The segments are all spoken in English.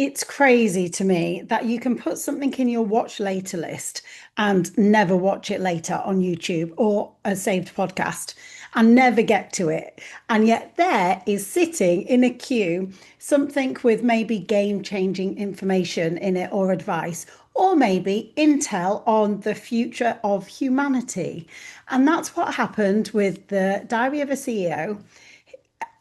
It's crazy to me that you can put something in your watch later list and never watch it later on YouTube or a saved podcast and never get to it. And yet there is sitting in a queue something with maybe game-changing information in it or advice, or maybe intel on the future of humanity. And that's what happened with the Diary of a CEO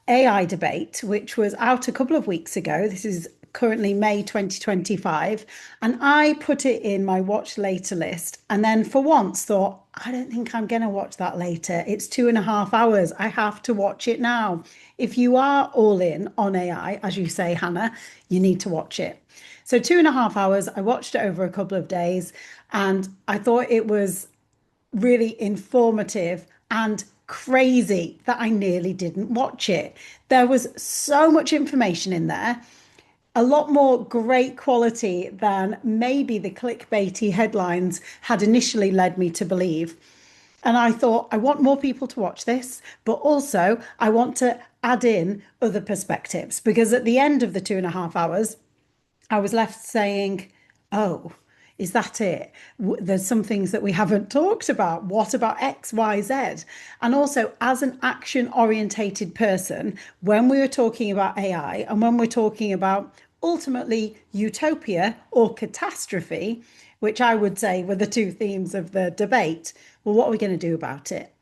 AI debate, which was out a couple of weeks ago. This is currently May 2025. And I put it in my watch later list. And then for once thought, I don't think I'm going to watch that later. It's 2.5 hours. I have to watch it now. If you are all in on AI, as you say, Hannah, you need to watch it. So 2.5 hours, I watched it over a couple of days and I thought it was really informative and crazy that I nearly didn't watch it. There was so much information in there, a lot more great quality than maybe the clickbaity headlines had initially led me to believe. And I thought, I want more people to watch this, but also I want to add in other perspectives because at the end of the 2.5 hours, I was left saying, oh, is that it? There's some things that we haven't talked about. What about X, Y, Z? And also, as an action orientated person, when we were talking about AI and when we're talking about ultimately utopia or catastrophe, which I would say were the two themes of the debate, well, what are we going to do about it?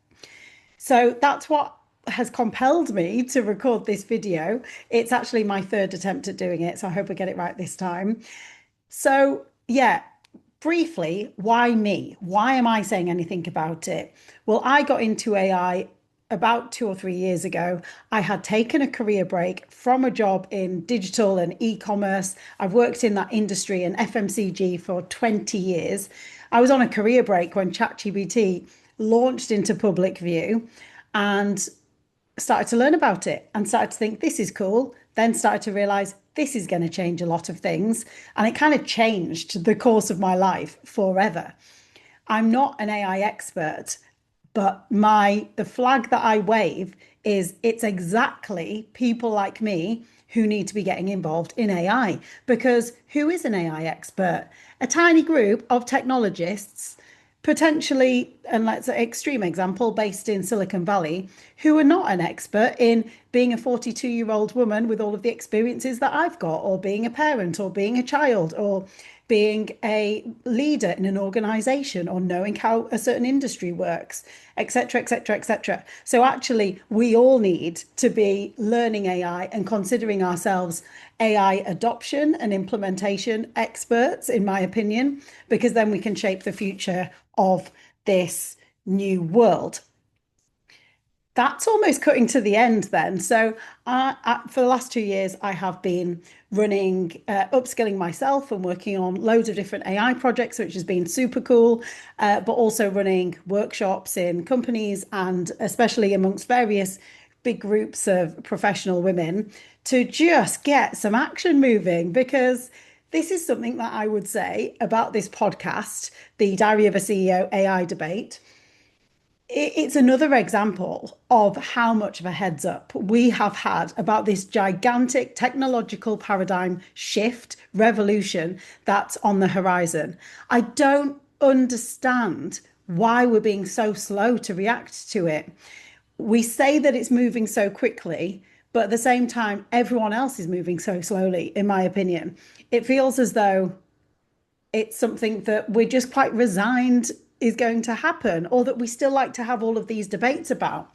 So that's what has compelled me to record this video. It's actually my third attempt at doing it, so I hope I get it right this time. So, yeah, briefly, why me? Why am I saying anything about it? Well, I got into AI about 2 or 3 years ago. I had taken a career break from a job in digital and e-commerce. I've worked in that industry in FMCG for 20 years. I was on a career break when ChatGPT launched into public view and started to learn about it and started to think this is cool, then started to realize this is going to change a lot of things. And it kind of changed the course of my life forever. I'm not an AI expert, but the flag that I wave is it's exactly people like me who need to be getting involved in AI. Because who is an AI expert? A tiny group of technologists, potentially, and let's say extreme example, based in Silicon Valley, who are not an expert in being a 42-year-old woman with all of the experiences that I've got, or being a parent, or being a child, or being a leader in an organization, or knowing how a certain industry works, etc., etc., etc. So actually, we all need to be learning AI and considering ourselves AI adoption and implementation experts, in my opinion, because then we can shape the future of this new world. That's almost cutting to the end then. So, for the last 2 years, I have been running, upskilling myself and working on loads of different AI projects, which has been super cool, but also running workshops in companies and especially amongst various big groups of professional women to just get some action moving because this is something that I would say about this podcast, the Diary of a CEO AI debate. It's another example of how much of a heads up we have had about this gigantic technological paradigm shift, revolution that's on the horizon. I don't understand why we're being so slow to react to it. We say that it's moving so quickly, but at the same time, everyone else is moving so slowly, in my opinion. It feels as though it's something that we're just quite resigned is going to happen, or that we still like to have all of these debates about.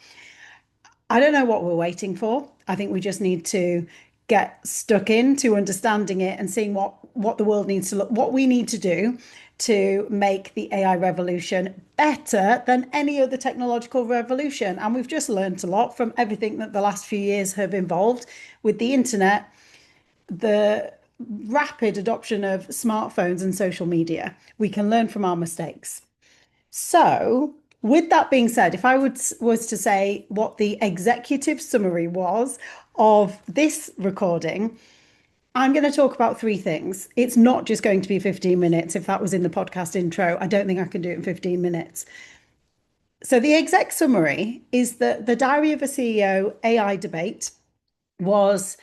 I don't know what we're waiting for. I think we just need to get stuck into understanding it and seeing what the world needs to look, what we need to do to make the AI revolution better than any other technological revolution. And we've just learned a lot from everything that the last few years have involved with the internet, the rapid adoption of smartphones and social media. We can learn from our mistakes. So, with that being said, if I was to say what the executive summary was of this recording, I'm going to talk about three things. It's not just going to be 15 minutes. If that was in the podcast intro, I don't think I can do it in 15 minutes. So, the exec summary is that the Diary of a CEO AI debate was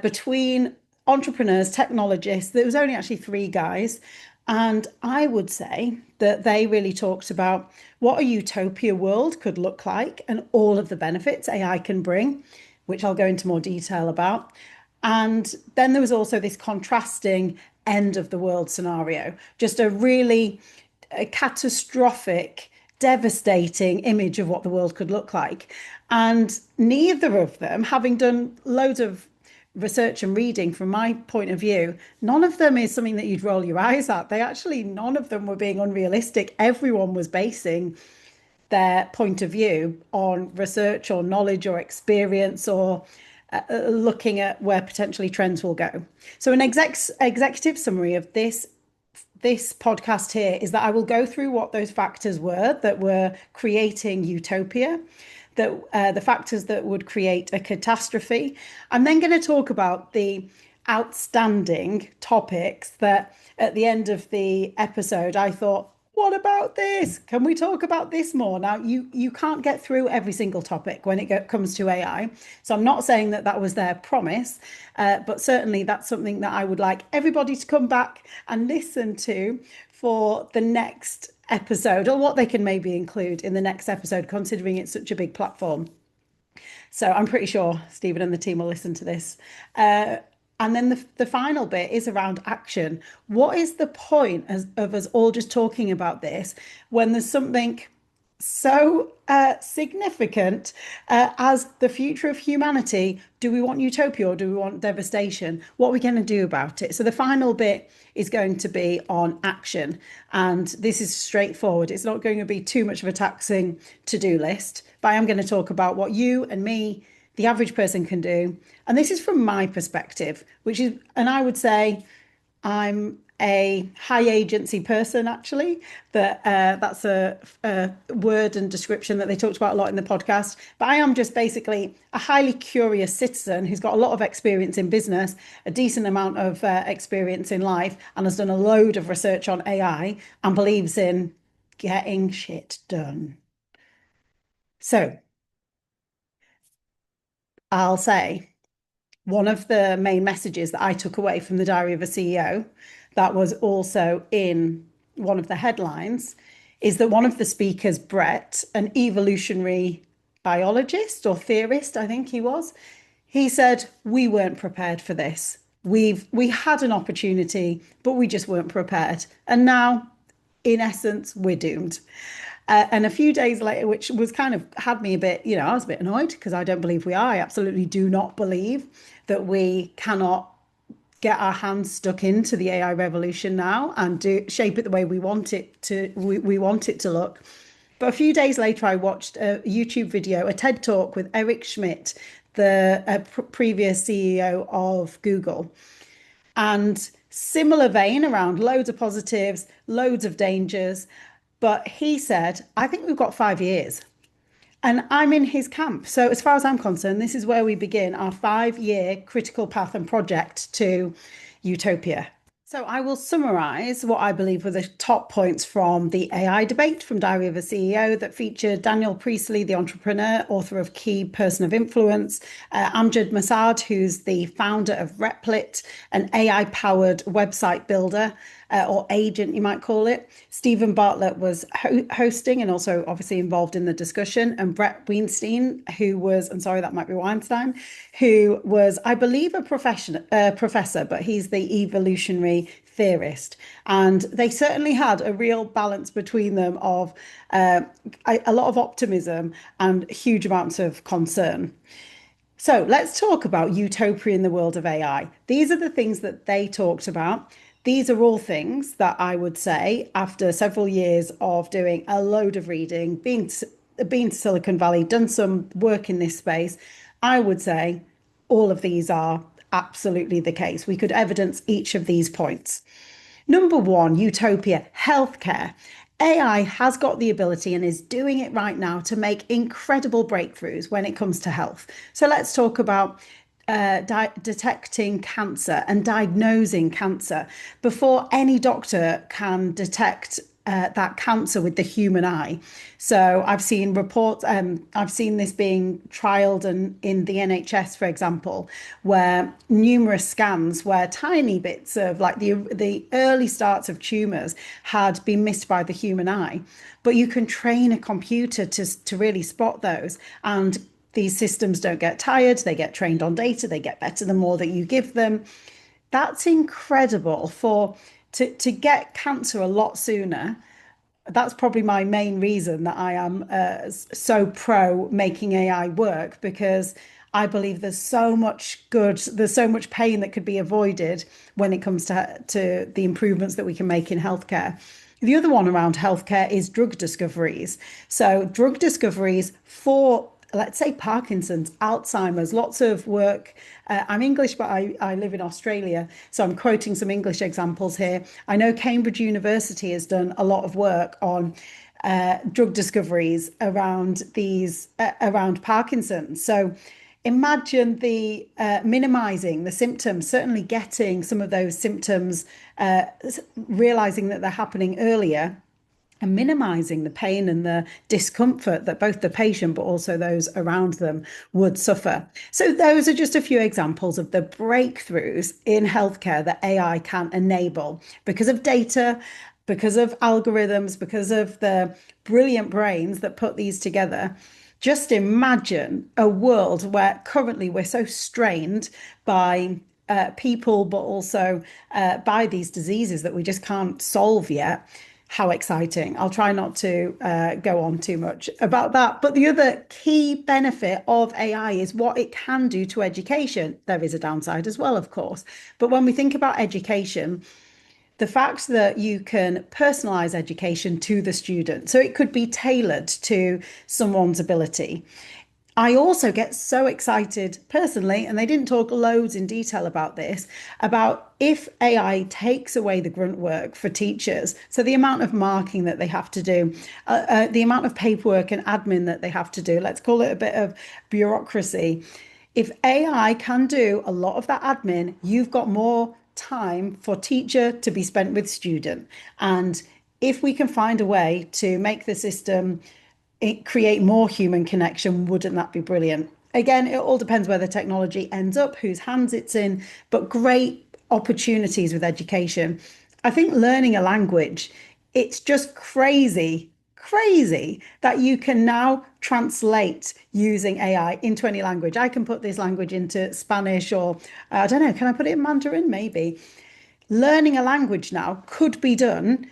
between entrepreneurs, technologists. There was only actually three guys. And I would say that they really talked about what a utopia world could look like and all of the benefits AI can bring, which I'll go into more detail about. And then there was also this contrasting end of the world scenario, just a really a catastrophic, devastating image of what the world could look like. And neither of them, having done loads of research and reading from my point of view, none of them is something that you'd roll your eyes at. They actually, none of them were being unrealistic. Everyone was basing their point of view on research or knowledge or experience or looking at where potentially trends will go. So an executive summary of this podcast here is that I will go through what those factors were that were creating utopia, that the factors that would create a catastrophe. I'm then going to talk about the outstanding topics that at the end of the episode I thought, what about this? Can we talk about this more? Now, you can't get through every single topic when it comes to AI. So I'm not saying that that was their promise, but certainly that's something that I would like everybody to come back and listen to for the next episode, or what they can maybe include in the next episode, considering it's such a big platform. So I'm pretty sure Stephen and the team will listen to this. And then the final bit is around action. What is the point of us all just talking about this when there's something so significant as the future of humanity? Do we want utopia or do we want devastation? What are we going to do about it? So the final bit is going to be on action. And this is straightforward. It's not going to be too much of a taxing to-do list, but I am going to talk about what you and me, the average person, can do. And this is from my perspective, which is, and I would say I'm a high agency person, actually. That's a word and description that they talked about a lot in the podcast. But I am just basically a highly curious citizen who's got a lot of experience in business, a decent amount of experience in life, and has done a load of research on AI and believes in getting shit done. So I'll say one of the main messages that I took away from the Diary of a CEO that was also in one of the headlines is that one of the speakers, Brett, an evolutionary biologist or theorist, I think he was, he said, we weren't prepared for this. We had an opportunity, but we just weren't prepared. And now, in essence, we're doomed. And a few days later, which was kind of had me a bit, I was a bit annoyed because I don't believe we are. I absolutely do not believe that we cannot get our hands stuck into the AI revolution now and shape it the way we want it we want it to look. But a few days later, I watched a YouTube video, a TED Talk with Eric Schmidt, the previous CEO of Google. And similar vein around loads of positives, loads of dangers. But he said, I think we've got 5 years. And I'm in his camp. So, as far as I'm concerned, this is where we begin our 5 year critical path and project to utopia. So, I will summarize what I believe were the top points from the AI debate from Diary of a CEO that featured Daniel Priestley, the entrepreneur, author of Key Person of Influence, Amjad Masad, who's the founder of Replit, an AI powered website builder. Or agent, you might call it. Stephen Bartlett was hosting and also obviously involved in the discussion. And Brett Weinstein, who was, I'm sorry, that might be Weinstein, who was, I believe, a professor, but he's the evolutionary theorist. And they certainly had a real balance between them of a lot of optimism and huge amounts of concern. So let's talk about utopia in the world of AI. These are the things that they talked about. These are all things that I would say, after several years of doing a load of reading, being to Silicon Valley, done some work in this space, I would say all of these are absolutely the case. We could evidence each of these points. Number one, utopia, healthcare. AI has got the ability and is doing it right now to make incredible breakthroughs when it comes to health. So let's talk about detecting cancer and diagnosing cancer before any doctor can detect that cancer with the human eye. So I've seen reports, I've seen this being trialed in the NHS, for example, where numerous scans where tiny bits of like the early starts of tumors had been missed by the human eye. But you can train a computer to really spot those. And these systems don't get tired, they get trained on data, they get better the more that you give them. That's incredible for to get cancer a lot sooner. That's probably my main reason that I am so pro making AI work, because I believe there's so much good, there's so much pain that could be avoided when it comes to the improvements that we can make in healthcare. The other one around healthcare is drug discoveries. So, drug discoveries for, let's say, Parkinson's, Alzheimer's, lots of work. I'm English, but I live in Australia. So I'm quoting some English examples here. I know Cambridge University has done a lot of work on drug discoveries around around Parkinson's. So imagine the minimizing the symptoms, certainly getting some of those symptoms, realizing that they're happening earlier, and minimizing the pain and the discomfort that both the patient but also those around them would suffer. So those are just a few examples of the breakthroughs in healthcare that AI can enable because of data, because of algorithms, because of the brilliant brains that put these together. Just imagine a world where currently we're so strained by people, but also by these diseases that we just can't solve yet. How exciting. I'll try not to go on too much about that. But the other key benefit of AI is what it can do to education. There is a downside as well, of course. But when we think about education, the fact that you can personalize education to the student, so it could be tailored to someone's ability. I also get so excited personally, and they didn't talk loads in detail about this, about if AI takes away the grunt work for teachers, so the amount of marking that they have to do, the amount of paperwork and admin that they have to do, let's call it a bit of bureaucracy. If AI can do a lot of that admin, you've got more time for teacher to be spent with student. And if we can find a way to make the system create more human connection, wouldn't that be brilliant? Again, it all depends where the technology ends up, whose hands it's in, but great opportunities with education. I think learning a language, it's just crazy that you can now translate using AI into any language. I can put this language into Spanish, or I don't know, can I put it in Mandarin? Maybe. Learning a language now could be done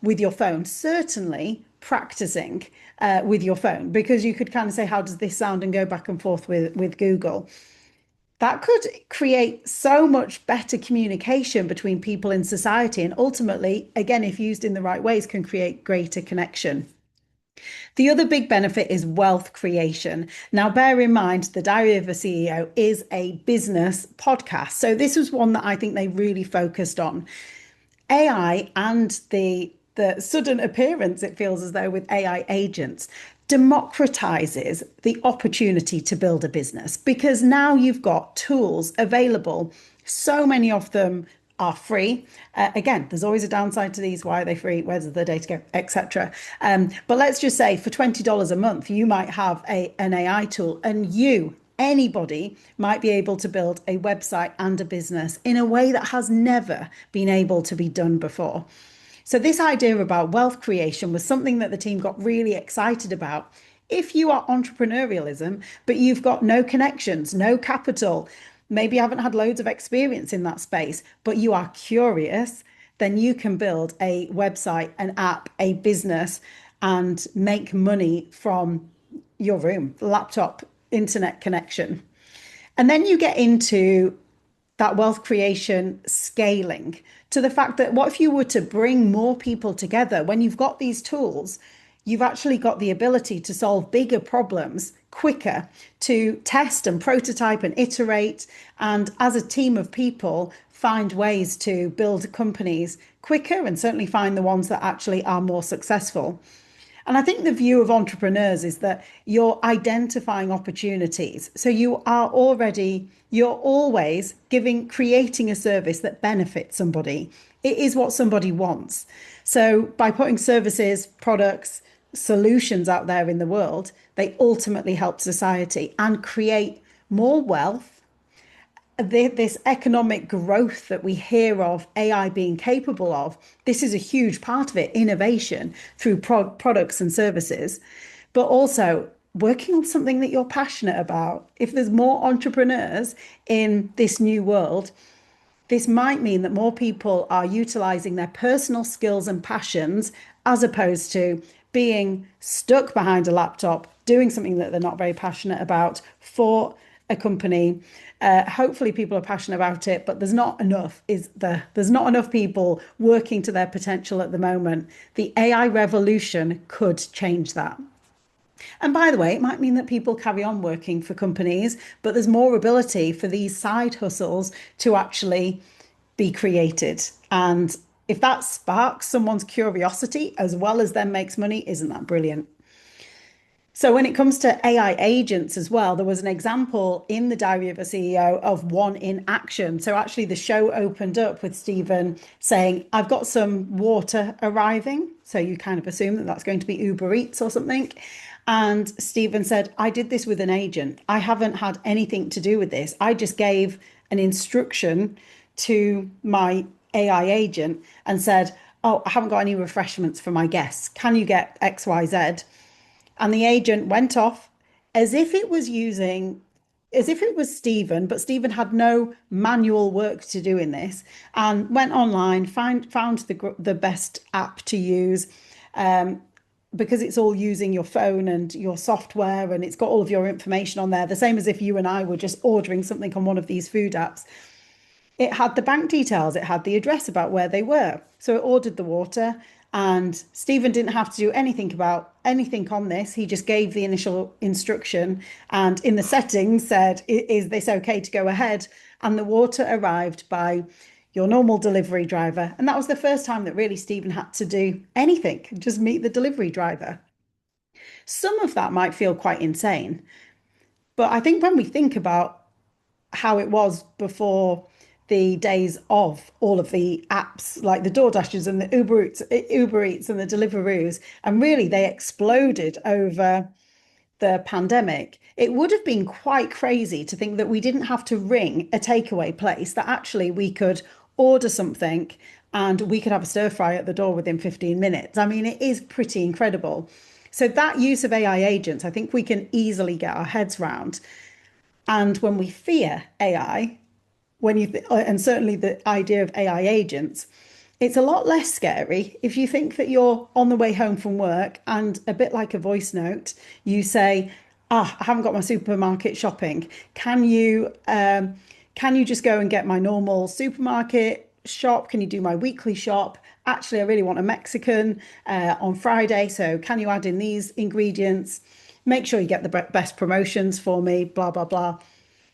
with your phone, certainly practicing with your phone, because you could kind of say, how does this sound, and go back and forth with Google. That could create so much better communication between people in society, and ultimately, again, if used in the right ways, can create greater connection. The other big benefit is wealth creation. Now, bear in mind, the Diary of a CEO is a business podcast. So this was one that I think they really focused on. AI and the sudden appearance, it feels as though, with AI agents democratizes the opportunity to build a business, because now you've got tools available. So many of them are free. Again, there's always a downside to these. Why are they free? Where does the data go, etc. But let's just say for $20 a month, you might have an AI tool, and anybody might be able to build a website and a business in a way that has never been able to be done before. So this idea about wealth creation was something that the team got really excited about. If you are entrepreneurialism, but you've got no connections, no capital, maybe you haven't had loads of experience in that space, but you are curious, then you can build a website, an app, a business, and make money from your room, laptop, internet connection. And then you get into that wealth creation scaling to the fact that what if you were to bring more people together? When you've got these tools, you've actually got the ability to solve bigger problems quicker, to test and prototype and iterate, and as a team of people, find ways to build companies quicker, and certainly find the ones that actually are more successful. And I think the view of entrepreneurs is that you're identifying opportunities. So you're always creating a service that benefits somebody. It is what somebody wants. So by putting services, products, solutions out there in the world, they ultimately help society and create more wealth. This economic growth that we hear of AI being capable of, this is a huge part of it, innovation through products and services, but also working on something that you're passionate about. If there's more entrepreneurs in this new world, this might mean that more people are utilizing their personal skills and passions as opposed to being stuck behind a laptop, doing something that they're not very passionate about for a company. Hopefully, people are passionate about it, but there's not enough. There's not enough people working to their potential at the moment. The AI revolution could change that. And by the way, it might mean that people carry on working for companies, but there's more ability for these side hustles to actually be created. And if that sparks someone's curiosity as well as then makes money, isn't that brilliant? So when it comes to AI agents as well, there was an example in the Diary of a CEO of one in action. So actually the show opened up with Stephen saying, I've got some water arriving. So you kind of assume that that's going to be Uber Eats or something. And Stephen said, I did this with an agent. I haven't had anything to do with this. I just gave an instruction to my AI agent and said, oh, I haven't got any refreshments for my guests. Can you get XYZ? And the agent went off as if it was using, as if it was Stephen, but Stephen had no manual work to do in this, and went online, found the best app to use, because it's all using your phone and your software, and it's got all of your information on there, the same as if you and I were just ordering something on one of these food apps. It had the bank details, it had the address about where they were. So it ordered the water, and Stephen didn't have to do anything on this. He just gave the initial instruction and in the settings said, is this okay to go ahead? And the water arrived by your normal delivery driver. And that was the first time that really Stephen had to do anything, just meet the delivery driver. Some of that might feel quite insane, but I think when we think about how it was before the days of all of the apps like the DoorDashes and the Uber Eats and the Deliveroos, and really they exploded over the pandemic. It would have been quite crazy to think that we didn't have to ring a takeaway place, that actually we could order something and we could have a stir fry at the door within 15 minutes. I mean, it is pretty incredible. So that use of AI agents, I think we can easily get our heads round. And when we fear AI, and certainly the idea of AI agents, it's a lot less scary if you think that you're on the way home from work and a bit like a voice note, you say, I haven't got my supermarket shopping. Can you just go and get my normal supermarket shop? Can you do my weekly shop? Actually, I really want a Mexican on Friday. So can you add in these ingredients? Make sure you get the best promotions for me, blah, blah, blah.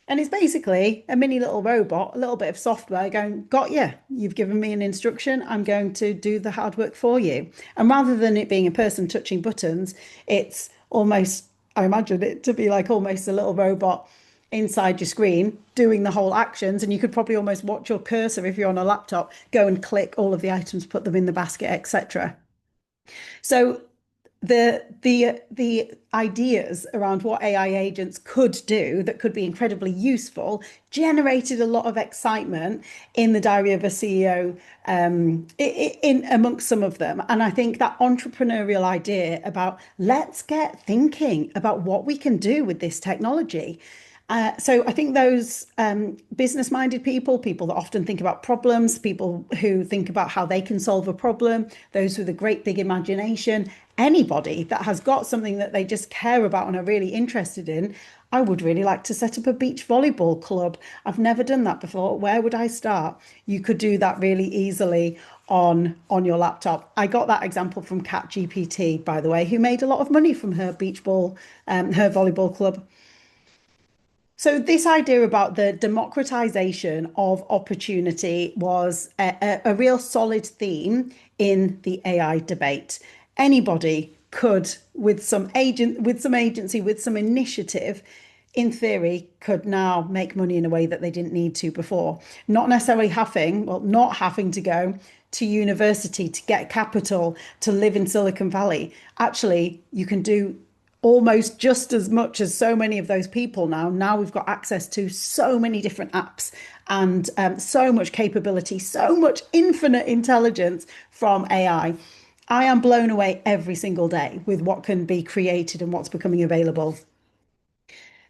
And it's basically a mini little robot, a little bit of software going, got you. You've given me an instruction. I'm going to do the hard work for you. And rather than it being a person touching buttons, it's almost, I imagine it to be like almost a little robot inside your screen doing the whole actions. And you could probably almost watch your cursor if you're on a laptop, go and click all of the items, put them in the basket, etc. So the ideas around what AI agents could do that could be incredibly useful generated a lot of excitement in the Diary of a CEO, in amongst some of them. And I think that entrepreneurial idea about let's get thinking about what we can do with this technology. So I think those business-minded people that often think about problems, people who think about how they can solve a problem, those with a great big imagination, anybody that has got something that they just care about and are really interested in, I would really like to set up a beach volleyball club. I've never done that before. Where would I start? You could do that really easily on your laptop. I got that example from ChatGPT, by the way, who made a lot of money from her her volleyball club. So this idea about the democratization of opportunity was a real solid theme in the AI debate. Anybody could, with some agency, with some initiative, in theory, could now make money in a way that they didn't need to before. Not necessarily not having to go to university to get capital to live in Silicon Valley. Actually, you can do almost just as much as so many of those people now. Now we've got access to so many different apps and so much capability, so much infinite intelligence from AI. I am blown away every single day with what can be created and what's becoming available.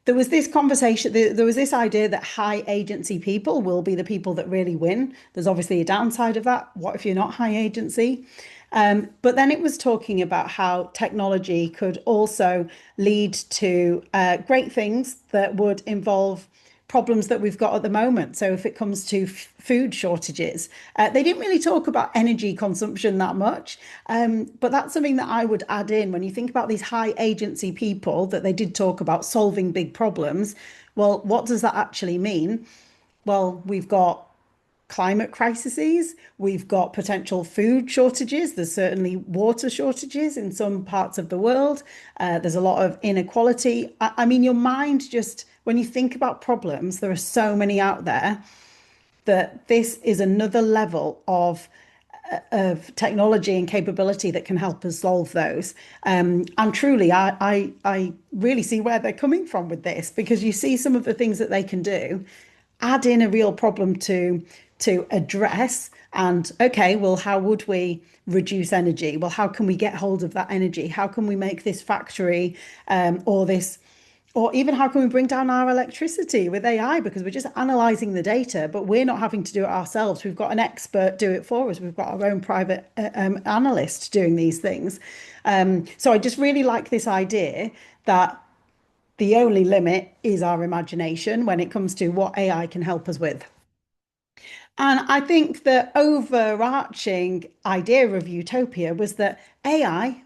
There was this conversation, there was this idea that high agency people will be the people that really win. There's obviously a downside of that. What if you're not high agency? But then it was talking about how technology could also lead to great things that would involve problems that we've got at the moment. So if it comes to food shortages, they didn't really talk about energy consumption that much. But that's something that I would add in when you think about these high agency people that they did talk about solving big problems. Well, what does that actually mean? Well, we've got climate crises, we've got potential food shortages, there's certainly water shortages in some parts of the world, there's a lot of inequality. I mean, your mind just, when you think about problems, there are so many out there that this is another level of technology and capability that can help us solve those. And truly, I really see where they're coming from with this, because you see some of the things that they can do, add in a real problem to address. And okay, well, how would we reduce energy? Well, how can we get hold of that energy? How can we make this factory or even how can we bring down our electricity with AI? Because we're just analyzing the data, but we're not having to do it ourselves. We've got an expert do it for us. We've got our own private analyst doing these things. So I just really like this idea that the only limit is our imagination when it comes to what AI can help us with. And I think the overarching idea of utopia was that AI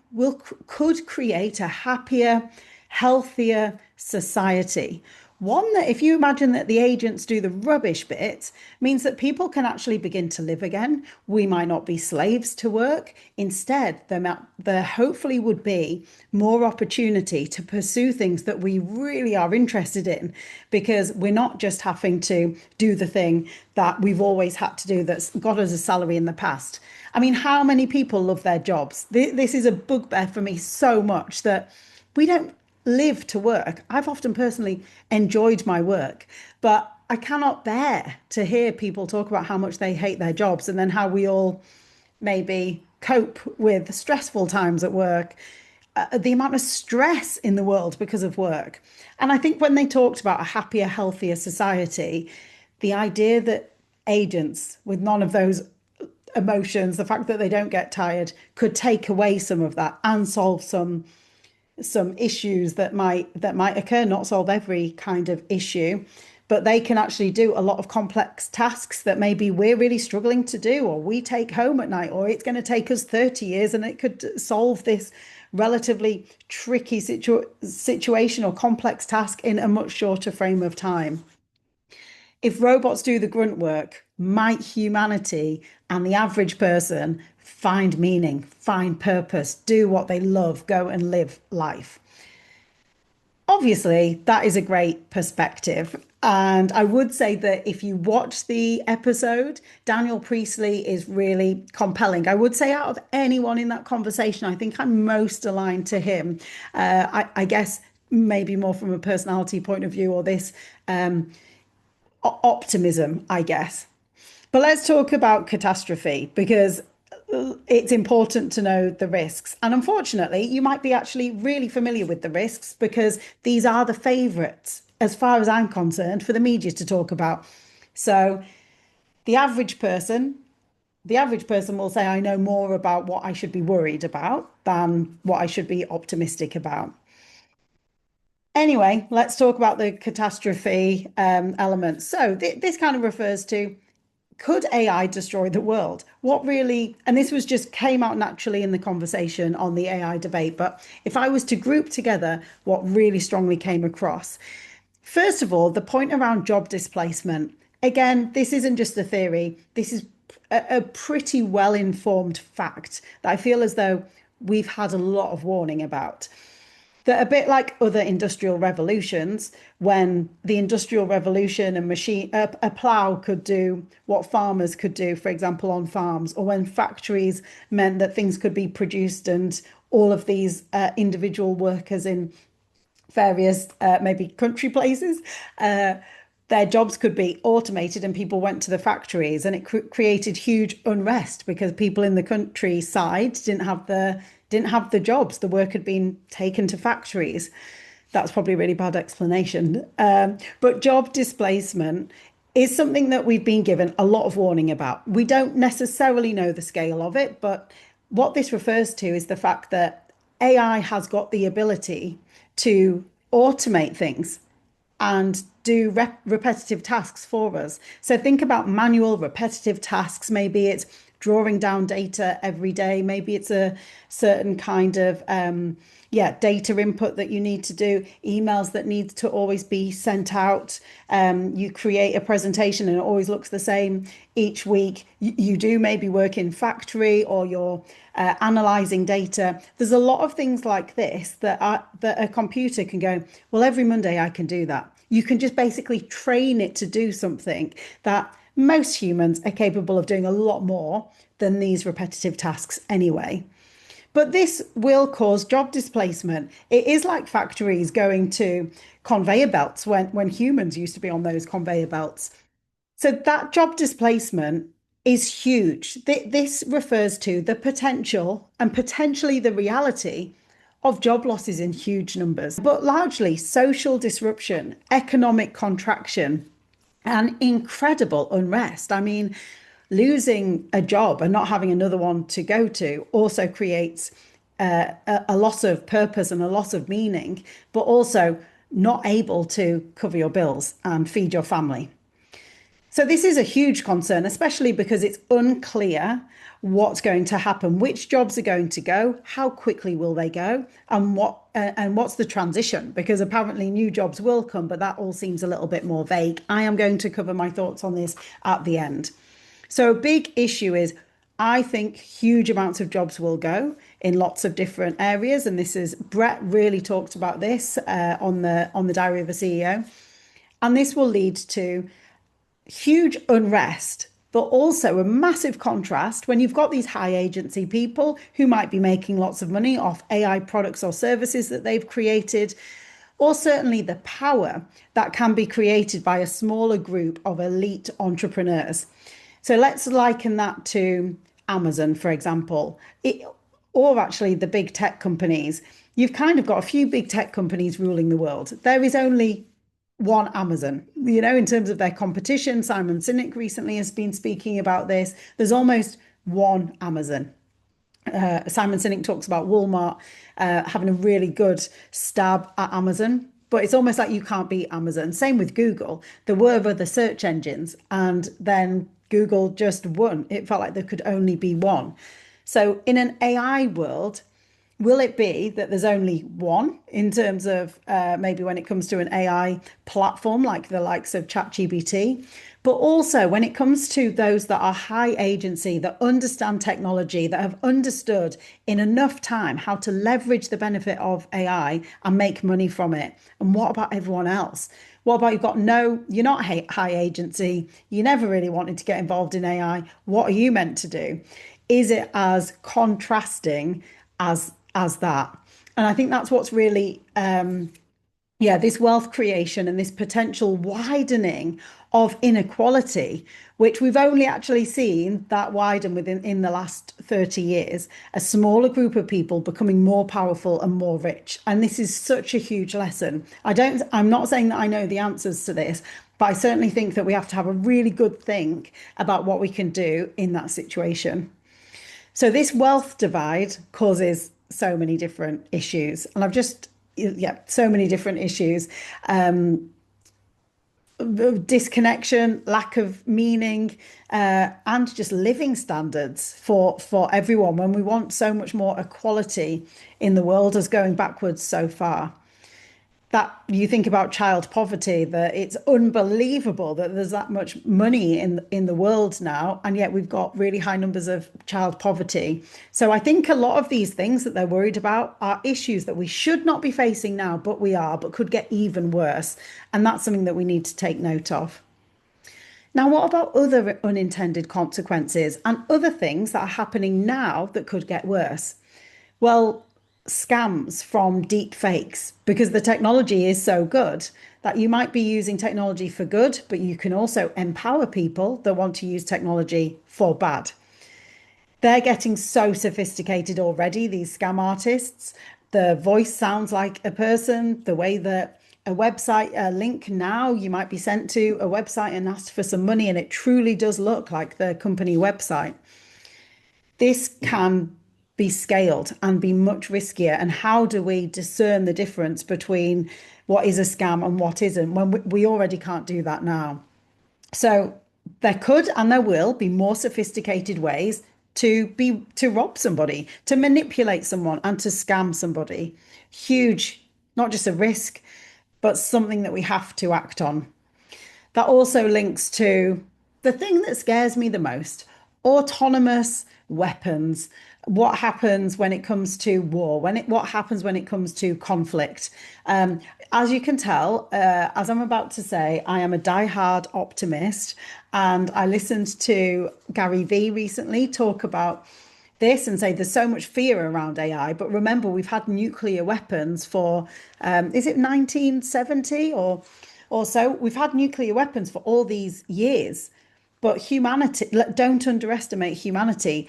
could create a happier, healthier society. One that, if you imagine that the agents do the rubbish bit, means that people can actually begin to live again. We might not be slaves to work. Instead, there hopefully would be more opportunity to pursue things that we really are interested in, because we're not just having to do the thing that we've always had to do that's got us a salary in the past. I mean, how many people love their jobs? This is a bugbear for me so much, that we don't live to work. I've often personally enjoyed my work, but I cannot bear to hear people talk about how much they hate their jobs and then how we all maybe cope with stressful times at work, the amount of stress in the world because of work. And I think when they talked about a happier, healthier society, the idea that agents with none of those emotions, the fact that they don't get tired, could take away some of that and solve some issues that might occur, not solve every kind of issue, but they can actually do a lot of complex tasks that maybe we're really struggling to do, or we take home at night, or it's going to take us 30 years and it could solve this relatively tricky situation or complex task in a much shorter frame of time. If robots do the grunt work, might humanity and the average person find meaning, find purpose, do what they love, go and live life? Obviously, that is a great perspective. And I would say that if you watch the episode, Daniel Priestley is really compelling. I would say out of anyone in that conversation, I think I'm most aligned to him. I guess maybe more from a personality point of view, or this optimism, I guess. But let's talk about catastrophe, because it's important to know the risks. And unfortunately, you might be actually really familiar with the risks, because these are the favourites, as far as I'm concerned, for the media to talk about. So the average person, will say, I know more about what I should be worried about than what I should be optimistic about. Anyway, let's talk about the catastrophe element. So this kind of refers to, could AI destroy the world? What really, and this was just came out naturally in the conversation on the AI debate, but if I was to group together what really strongly came across, first of all, the point around job displacement. Again, this isn't just a theory. This is a pretty well-informed fact that I feel as though we've had a lot of warning about. That a bit like other industrial revolutions, when the industrial revolution and a plow could do what farmers could do, for example, on farms, or when factories meant that things could be produced and all of these individual workers in various maybe country places, uh, their jobs could be automated and people went to the factories, and it created huge unrest because people in the countryside didn't have the jobs. The work had been taken to factories. That's probably a really bad explanation. But job displacement is something that we've been given a lot of warning about. We don't necessarily know the scale of it, but what this refers to is the fact that AI has got the ability to automate things and do repetitive tasks for us. So think about manual repetitive tasks. Maybe it's drawing down data every day. Maybe it's a certain kind of data input that you need to do, emails that need to always be sent out. You create a presentation and it always looks the same each week. You do maybe work in factory, or you're analyzing data. There's a lot of things like this that a computer can go, well, every Monday I can do that. You can just basically train it to do something that most humans are capable of doing a lot more than these repetitive tasks anyway. But this will cause job displacement. It is like factories going to conveyor belts when humans used to be on those conveyor belts. So that job displacement is huge. This refers to the potential and potentially the reality of job losses in huge numbers, but largely social disruption, economic contraction, and incredible unrest. I mean, losing a job and not having another one to go to also creates a loss of purpose and a loss of meaning, but also not able to cover your bills and feed your family. So this is a huge concern, especially because it's unclear what's going to happen, which jobs are going to go, how quickly will they go, and what's the transition? Because apparently new jobs will come, but that all seems a little bit more vague. I am going to cover my thoughts on this at the end. So a big issue is, I think huge amounts of jobs will go in lots of different areas, and this is Brett really talked about this on the Diary of a CEO, and this will lead to huge unrest, but also a massive contrast when you've got these high agency people who might be making lots of money off AI products or services that they've created, or certainly the power that can be created by a smaller group of elite entrepreneurs. So let's liken that to Amazon, for example, or actually the big tech companies. You've kind of got a few big tech companies ruling the world. There is only one Amazon, in terms of their competition. Simon Sinek recently has been speaking about this. There's almost one Amazon. Simon Sinek talks about Walmart having a really good stab at Amazon, but it's almost like you can't beat Amazon. Same with Google. There were other search engines, and then Google just won. It felt like there could only be one. So in an AI world, will it be that there's only one in terms of maybe when it comes to an AI platform like the likes of ChatGPT? But also when it comes to those that are high agency, that understand technology, that have understood in enough time how to leverage the benefit of AI and make money from it. And what about everyone else? What about you're not high agency, you never really wanted to get involved in AI. What are you meant to do? Is it as contrasting as that? And I think that's what's really this wealth creation and this potential widening of inequality, which we've only actually seen that widen within in the last 30 years, a smaller group of people becoming more powerful and more rich. And this is such a huge lesson. I'm not saying that I know the answers to this, but I certainly think that we have to have a really good think about what we can do in that situation. So this wealth divide causes so many different issues. And so many different issues. Disconnection, lack of meaning, and just living standards for everyone when we want so much more equality in the world as going backwards so far. that you think about child poverty, that it's unbelievable that there's that much money in the world now, and yet we've got really high numbers of child poverty. So I think a lot of these things that they're worried about are issues that we should not be facing now, but we are, but could get even worse. And that's something that we need to take note of. Now, what about other unintended consequences and other things that are happening now that could get worse? Well, scams from deep fakes, because the technology is so good that you might be using technology for good, but you can also empower people that want to use technology for bad. They're getting so sophisticated already, these scam artists. The voice sounds like a person, the way that a website, a link now, you might be sent to a website and asked for some money, and it truly does look like the company website. This can be scaled and be much riskier. And how do we discern the difference between what is a scam and what isn't when we already can't do that now? So there could and there will be more sophisticated ways to rob somebody, to manipulate someone, and to scam somebody. Huge, not just a risk, but something that we have to act on. That also links to the thing that scares me the most: autonomous weapons. What happens when it comes to war? What happens when it comes to conflict? As you can tell, as I'm about to say, I am a diehard optimist, and I listened to Gary Vee recently talk about this and say there's so much fear around AI. But remember, we've had nuclear weapons for, is it 1970 or so? We've had nuclear weapons for all these years. But humanity, don't underestimate humanity.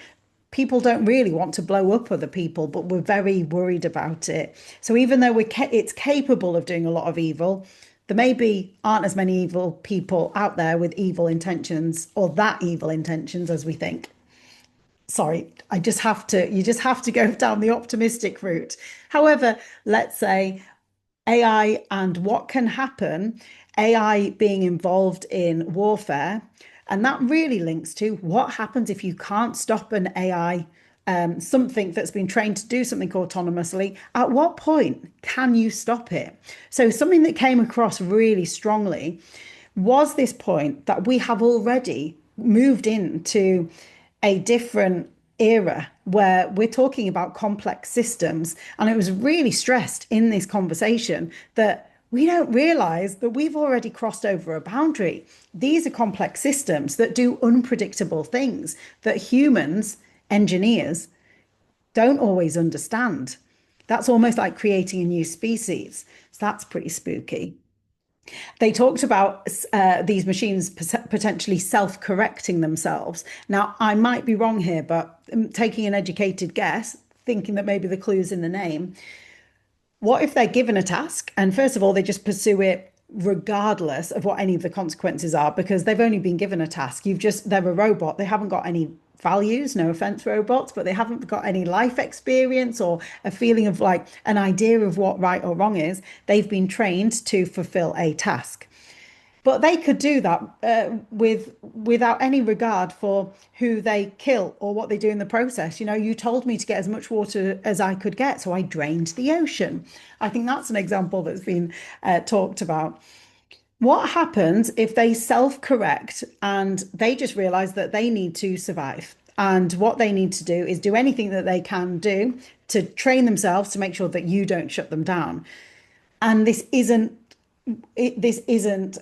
People don't really want to blow up other people, but we're very worried about it. So even though it's capable of doing a lot of evil, there maybe aren't as many evil people out there with evil intentions, or that evil intentions as we think. Sorry, you just have to go down the optimistic route. However, let's say AI and what can happen, AI being involved in warfare. And that really links to what happens if you can't stop an AI, something that's been trained to do something autonomously. At what point can you stop it? So, something that came across really strongly was this point that we have already moved into a different era where we're talking about complex systems. And it was really stressed in this conversation that we don't realize that we've already crossed over a boundary. These are complex systems that do unpredictable things that humans, engineers, don't always understand. That's almost like creating a new species. So that's pretty spooky. They talked about these machines potentially self-correcting themselves. Now, I might be wrong here, but taking an educated guess, thinking that maybe the clue's in the name, what if they're given a task and first of all, they just pursue it regardless of what any of the consequences are because they've only been given a task. They're a robot. They haven't got any values, no offense, robots, but they haven't got any life experience or a feeling of like an idea of what right or wrong is. They've been trained to fulfill a task. But they could do that without any regard for who they kill or what they do in the process. You know, you told me to get as much water as I could get, so I drained the ocean. I think that's an example that's been talked about. What happens if they self-correct and they just realize that they need to survive? And what they need to do is do anything that they can do to train themselves to make sure that you don't shut them down. And this isn't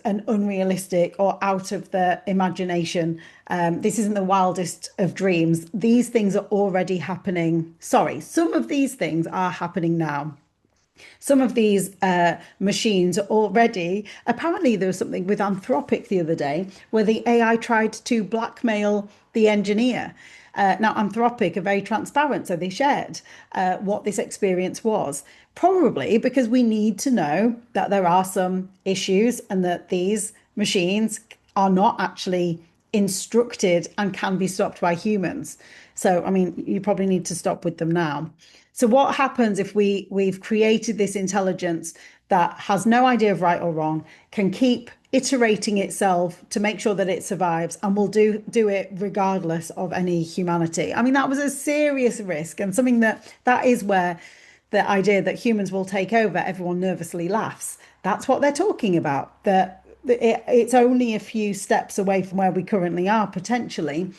an unrealistic or out of the imagination. This isn't the wildest of dreams. These things are already happening. Sorry, some of these things are happening now. Some of these machines are already, apparently there was something with Anthropic the other day where the AI tried to blackmail the engineer. Now, Anthropic are very transparent, so they shared what this experience was. Probably because we need to know that there are some issues and that these machines are not actually instructed and can be stopped by humans. So, I mean, you probably need to stop with them now. So, what happens if we've created this intelligence that has no idea of right or wrong, can keep iterating itself to make sure that it survives and will do it regardless of any humanity? I mean, that was a serious risk and something that is where the idea that humans will take over, everyone nervously laughs. That's what they're talking about. It's only a few steps away from where we currently are potentially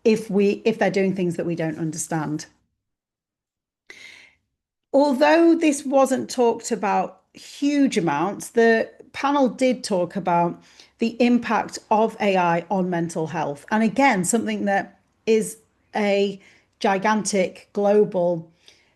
if they're doing things that we don't understand. Although this wasn't talked about huge amounts, the panel did talk about the impact of AI on mental health. And again, something that is a gigantic global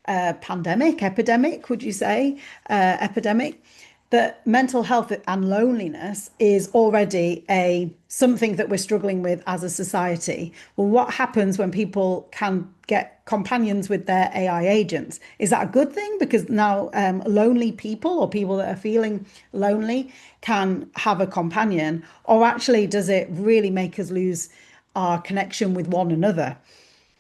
pandemic, epidemic, would you say? Epidemic. That mental health and loneliness is already a something that we're struggling with as a society. Well, what happens when people can get companions with their AI agents? Is that a good thing? Because now lonely people or people that are feeling lonely can have a companion, or actually does it really make us lose our connection with one another?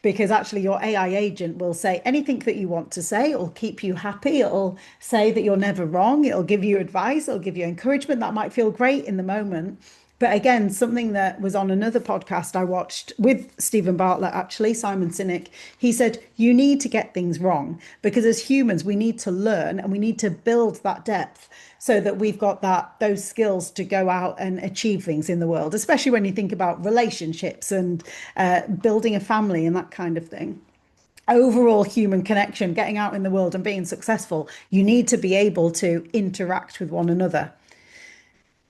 Because actually your AI agent will say anything that you want to say. It'll keep you happy. It'll say that you're never wrong. It'll give you advice. It'll give you encouragement. That might feel great in the moment. But again, something that was on another podcast I watched with Stephen Bartlett, actually, Simon Sinek, he said, you need to get things wrong because as humans, we need to learn and we need to build that depth so that we've got those skills to go out and achieve things in the world, especially when you think about relationships and building a family and that kind of thing. Overall human connection, getting out in the world and being successful, you need to be able to interact with one another.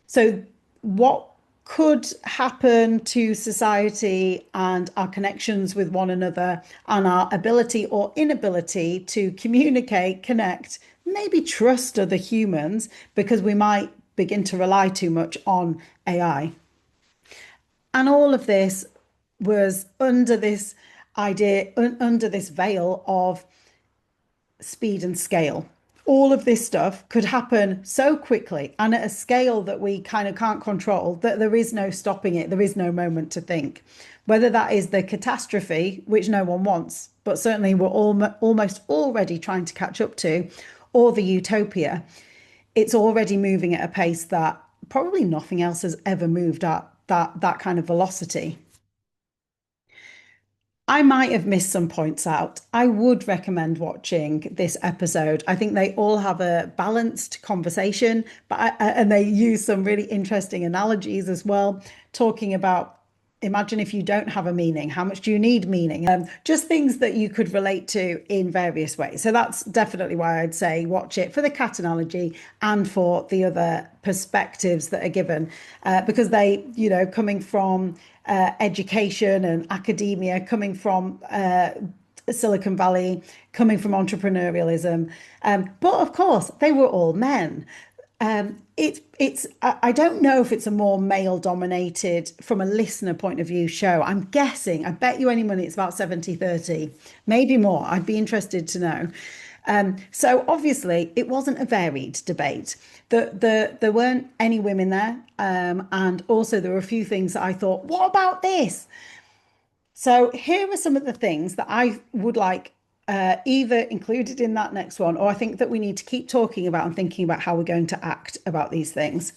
So, what could happen to society and our connections with one another and our ability or inability to communicate, connect, maybe trust other humans because we might begin to rely too much on AI? And all of this was under this idea, under this veil of speed and scale. All of this stuff could happen so quickly and at a scale that we kind of can't control that there is no stopping it. There is no moment to think. Whether that is the catastrophe, which no one wants, but certainly we're almost already trying to catch up to, or the utopia, it's already moving at a pace that probably nothing else has ever moved at that kind of velocity. I might have missed some points out. I would recommend watching this episode. I think they all have a balanced conversation, and they use some really interesting analogies as well, talking about imagine if you don't have a meaning, how much do you need meaning? Just things that you could relate to in various ways. So that's definitely why I'd say watch it for the cat analogy and for the other perspectives that are given, because they, coming from education and academia, coming from Silicon Valley, coming from entrepreneurialism. But of course, they were all men. I don't know if it's a more male dominated from a listener point of view show. I'm guessing, I bet you any money it's about 70-30, maybe more. I'd be interested to know. So obviously it wasn't a varied debate. There weren't any women there. And also there were a few things that I thought, what about this? So here are some of the things that I would like either included in that next one, or I think that we need to keep talking about and thinking about how we're going to act about these things.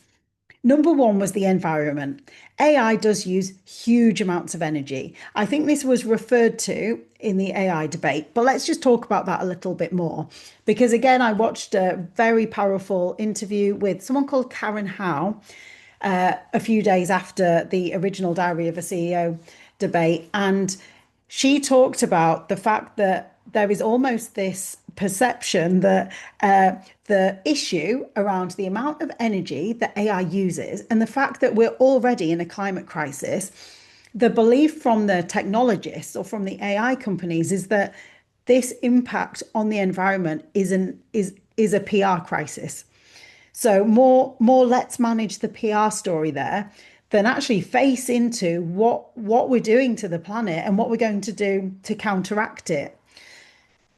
Number one was the environment. AI does use huge amounts of energy. I think this was referred to in the AI debate, but let's just talk about that a little bit more. Because again, I watched a very powerful interview with someone called Karen Hao a few days after the original Diary of a CEO debate. And she talked about the fact that there is almost this perception that the issue around the amount of energy that AI uses and the fact that we're already in a climate crisis, the belief from the technologists or from the AI companies is that this impact on the environment is a PR crisis. So more let's manage the PR story there than actually face into what we're doing to the planet and what we're going to do to counteract it.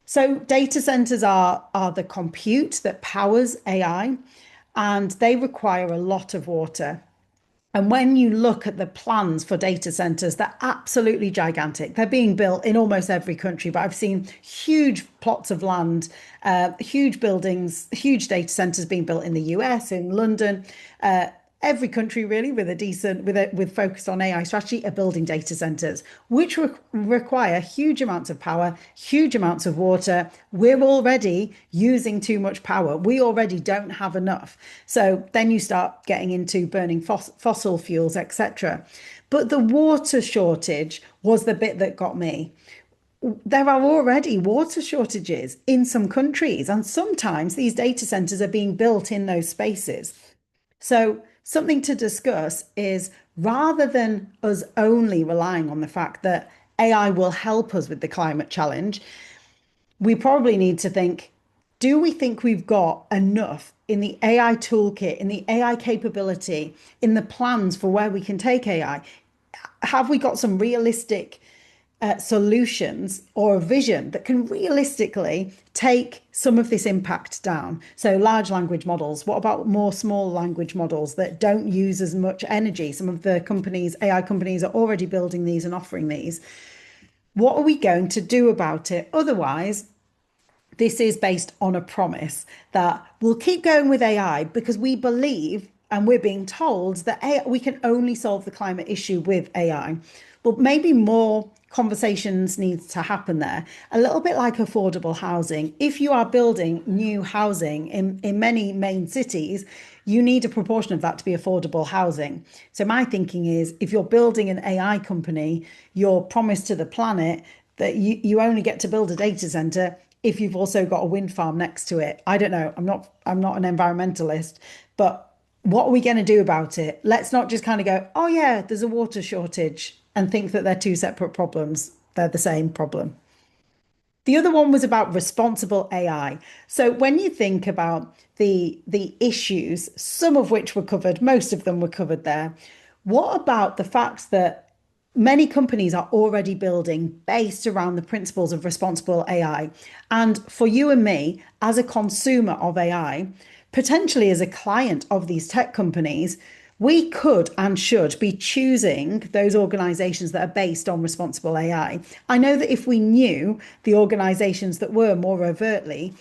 So data centers are the compute that powers AI, and they require a lot of water. And when you look at the plans for data centers, they're absolutely gigantic. They're being built in almost every country, but I've seen huge plots of land, huge buildings, huge data centers being built in the US, in London, every country really with a decent with focus on AI strategy are building data centers, which require huge amounts of power, huge amounts of water. We're already using too much power. We already don't have enough. So then you start getting into burning fossil fuels, etc. But the water shortage was the bit that got me. There are already water shortages in some countries, and sometimes these data centers are being built in those spaces. So, something to discuss is rather than us only relying on the fact that AI will help us with the climate challenge, we probably need to think, do we think we've got enough in the AI toolkit, in the AI capability, in the plans for where we can take AI? Have we got some realistic solutions or a vision that can realistically take some of this impact down? So large language models, what about more small language models that don't use as much energy? Some of the companies, AI companies, are already building these and offering these. What are we going to do about it? Otherwise, this is based on a promise that we'll keep going with AI because we believe and we're being told that AI, we can only solve the climate issue with AI. But maybe more conversations need to happen there. A little bit like affordable housing. If you are building new housing in many main cities, you need a proportion of that to be affordable housing. So my thinking is if you're building an AI company, you're promised to the planet that you only get to build a data center if you've also got a wind farm next to it. I don't know. I'm not an environmentalist, but what are we going to do about it? Let's not just kind of go, oh yeah, there's a water shortage and think that they're two separate problems. They're the same problem. The other one was about responsible AI. So when you think about the issues, some of which were covered, most of them were covered there. What about the fact that many companies are already building based around the principles of responsible AI? And for you and me, as a consumer of AI, potentially as a client of these tech companies, we could and should be choosing those organizations that are based on responsible AI. I know that if we knew the organizations that were more overtly,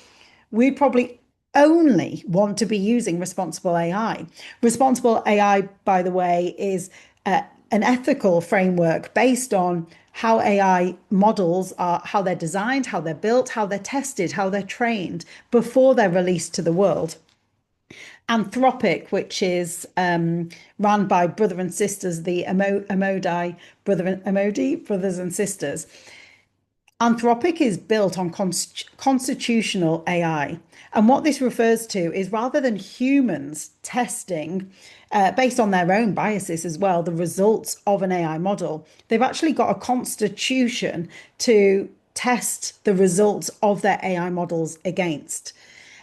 we'd probably only want to be using responsible AI. Responsible AI, by the way, is an ethical framework based on how AI models are, how they're designed, how they're built, how they're tested, how they're trained before they're released to the world. Anthropic, which is run by brother and sisters, the Amodi brothers and sisters. Anthropic is built on constitutional AI. And what this refers to is rather than humans testing, based on their own biases as well, the results of an AI model, they've actually got a constitution to test the results of their AI models against.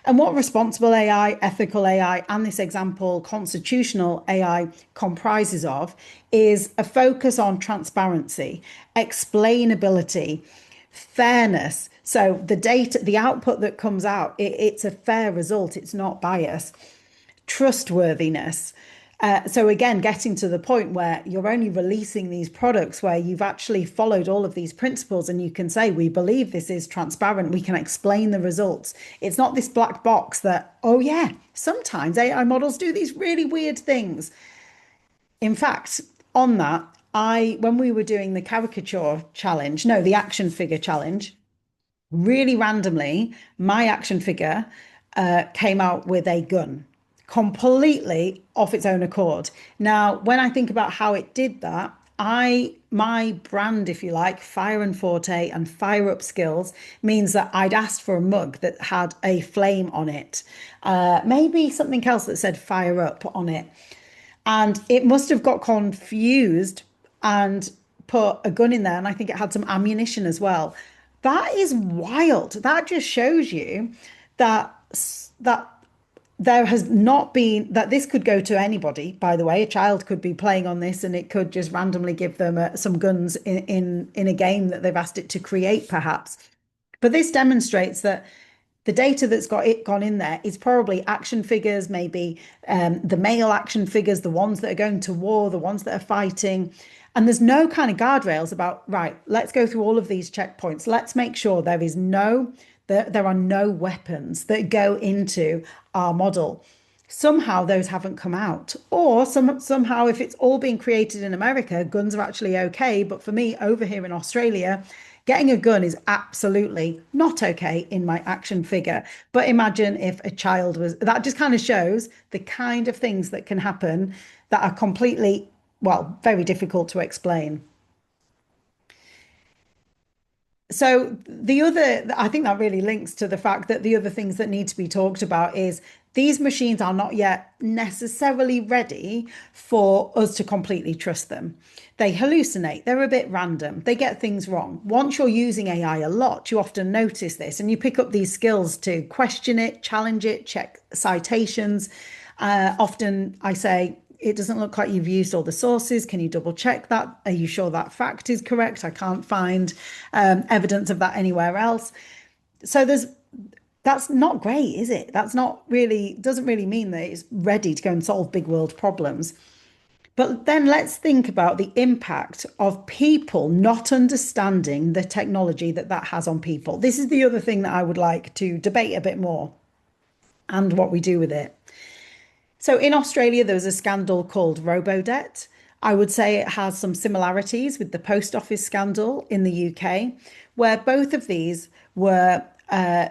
And what responsible AI, ethical AI, and this example, constitutional AI, comprises of is a focus on transparency, explainability, fairness. So the data, the output that comes out, it's a fair result, it's not bias, trustworthiness. So again, getting to the point where you're only releasing these products where you've actually followed all of these principles and you can say, we believe this is transparent, we can explain the results. It's not this black box that, oh yeah, sometimes AI models do these really weird things. In fact, on that, when we were doing the caricature challenge, no, the action figure challenge, really randomly, my action figure came out with a gun completely off its own accord. Now, when I think about how it did that, my brand, if you like, Fire and Forte and Fire Up skills means that I'd asked for a mug that had a flame on it, maybe something else that said Fire Up on it. And it must have got confused and put a gun in there. And I think it had some ammunition as well. That is wild. That just shows you that that there has not been that this could go to anybody, by the way. A child could be playing on this and it could just randomly give them some guns in a game that they've asked it to create, perhaps. But this demonstrates that the data that's gone in there is probably action figures, maybe the male action figures, the ones that are going to war, the ones that are fighting. And there's no kind of guardrails about, right, let's go through all of these checkpoints. Let's make sure there are no weapons that go into our model. Somehow those haven't come out. Or somehow, if it's all being created in America, guns are actually okay. But for me, over here in Australia, getting a gun is absolutely not okay in my action figure. But imagine if a child was, that just kind of shows the kind of things that can happen that are completely, well, very difficult to explain. So I think that really links to the fact that the other things that need to be talked about is these machines are not yet necessarily ready for us to completely trust them. They hallucinate, they're a bit random, they get things wrong. Once you're using AI a lot, you often notice this and you pick up these skills to question it, challenge it, check citations. Often I say, it doesn't look like you've used all the sources. Can you double check that? Are you sure that fact is correct? I can't find evidence of that anywhere else. So that's not great, is it? That's not really, doesn't really mean that it's ready to go and solve big world problems. But then let's think about the impact of people not understanding the technology that that has on people. This is the other thing that I would like to debate a bit more and what we do with it. So in Australia, there was a scandal called Robodebt. I would say it has some similarities with the post office scandal in the UK, where both of these were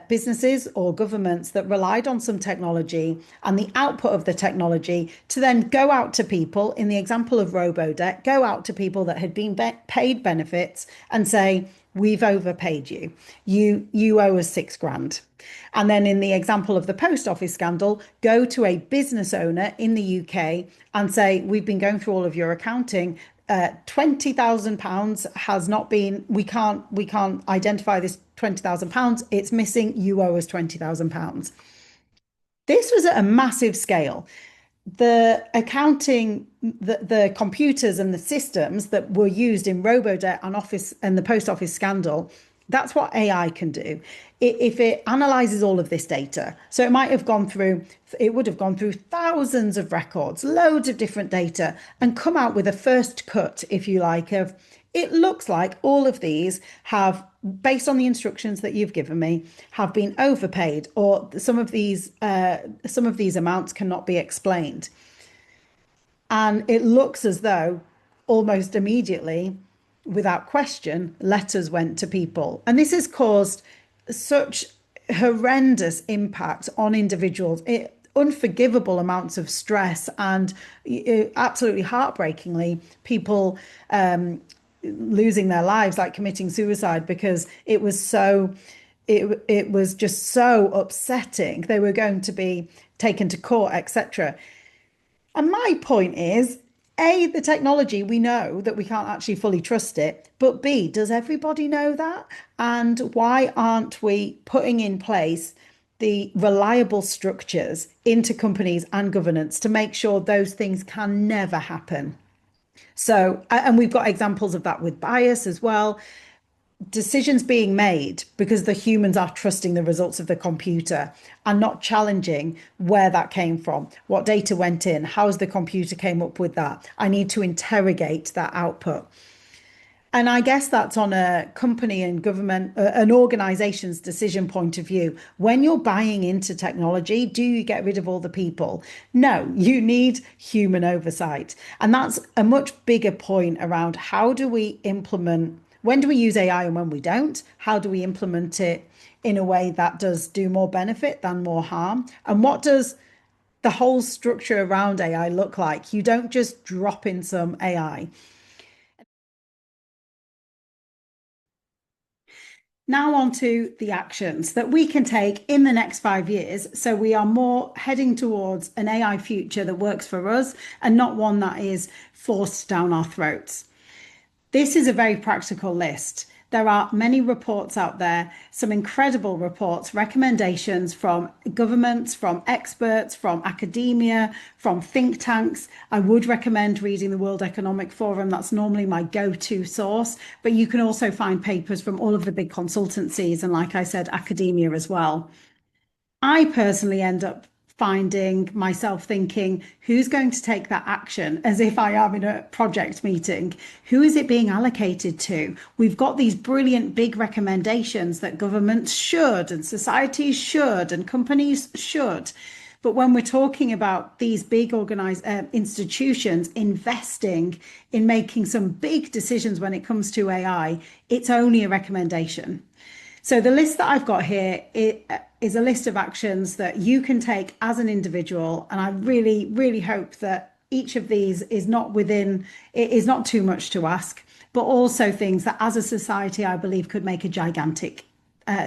businesses or governments that relied on some technology and the output of the technology to then go out to people, in the example of Robodebt, go out to people that had been paid benefits and say, we've overpaid you. You owe us 6 grand. And then in the example of the post office scandal, go to a business owner in the UK and say, we've been going through all of your accounting. £20,000 has not been, we can't identify this £20,000. It's missing. You owe us £20,000. This was at a massive scale. The accounting, the computers and the systems that were used in Robodebt and office and the post office scandal, that's what AI can do. If it analyzes all of this data, so it would have gone through thousands of records, loads of different data, and come out with a first cut, if you like, of it looks like all of these have, based on the instructions that you've given me, have been overpaid, or some of these amounts cannot be explained. And it looks as though almost immediately, without question, letters went to people. And this has caused such horrendous impact on individuals. Unforgivable amounts of stress and absolutely heartbreakingly, people losing their lives, like committing suicide, because it was just so upsetting. They were going to be taken to court, etc. And my point is, A, the technology, we know that we can't actually fully trust it. But B, does everybody know that? And why aren't we putting in place the reliable structures into companies and governance to make sure those things can never happen? So, and we've got examples of that with bias as well. Decisions being made because the humans are trusting the results of the computer and not challenging where that came from, what data went in, how's the computer came up with that. I need to interrogate that output. And I guess that's on a company and government, an organization's decision point of view. When you're buying into technology, do you get rid of all the people? No, you need human oversight. And that's a much bigger point around how do we implement, when do we use AI and when we don't? How do we implement it in a way that does do more benefit than more harm? And what does the whole structure around AI look like? You don't just drop in some AI. Now on to the actions that we can take in the next 5 years. So we are more heading towards an AI future that works for us and not one that is forced down our throats. This is a very practical list. There are many reports out there, some incredible reports, recommendations from governments, from experts, from academia, from think tanks. I would recommend reading the World Economic Forum. That's normally my go-to source, but you can also find papers from all of the big consultancies and, like I said, academia as well. I personally end up finding myself thinking, who's going to take that action? As if I am in a project meeting, who is it being allocated to? We've got these brilliant big recommendations that governments should and societies should and companies should. But when we're talking about these big organized institutions investing in making some big decisions when it comes to AI, it's only a recommendation. So the list that I've got here is a list of actions that you can take as an individual. And I really, really hope that each of these is not within, it is not too much to ask, but also things that as a society, I believe could make a gigantic